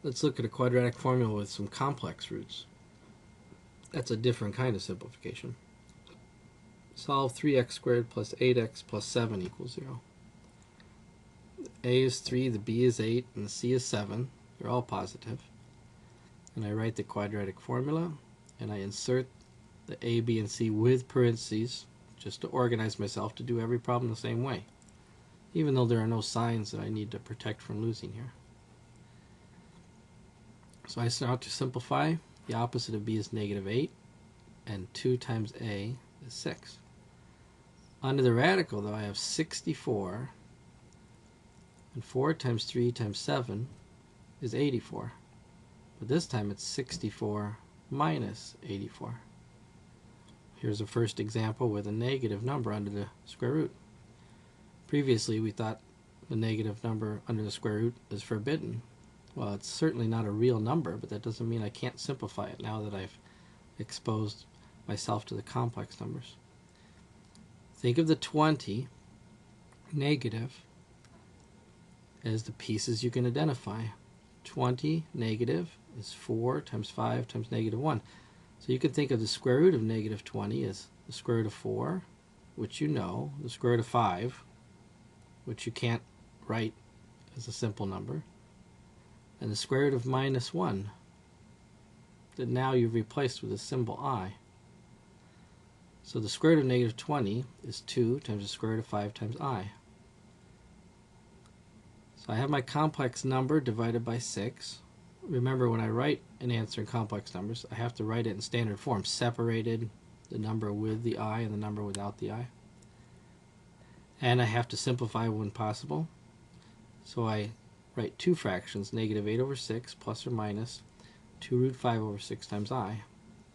Let's look at a quadratic formula with some complex roots. That's a different kind of simplification. Solve 3x squared plus 8x plus 7 equals 0. A is 3, the B is 8, and the C is 7. They're all positive. And I write the quadratic formula, and I insert the A, B, and C with parentheses just to organize myself to do every problem the same way, even though there are no signs that I need to protect from losing here. So I start to simplify. The opposite of B is negative 8, and 2 times A is 6. Under the radical, though, I have 64, and 4 times 3 times 7 is 84. But this time it's 64 minus 84. Here's a first example with a negative number under the square root. Previously, we thought the negative number under the square root is forbidden. Well, it's certainly not a real number, but that doesn't mean I can't simplify it now that I've exposed myself to the complex numbers. Think of the 20 negative as the pieces you can identify. 20 negative is 4 times 5 times negative 1. So you can think of the square root of negative 20 as the square root of 4, which you know, the square root of 5, which you can't write as a simple number, and the square root of minus 1 that now you've replaced with a symbol I. So the square root of negative 20 is 2 times the square root of 5 times I. So I have my complex number divided by 6. Remember, when I write an answer in complex numbers, I have to write it in standard form, separated, the number with the I and the number without the I. And I have to simplify when possible. So I write two fractions, negative 8 over 6 plus or minus 2 root 5 over 6 times I.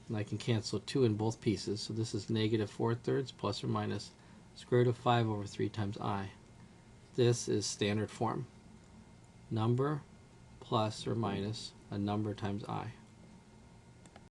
And I can cancel 2 in both pieces, so this is negative 4/3 plus or minus square root of 5 over 3 times I. This is standard form. Number plus or minus a number times I.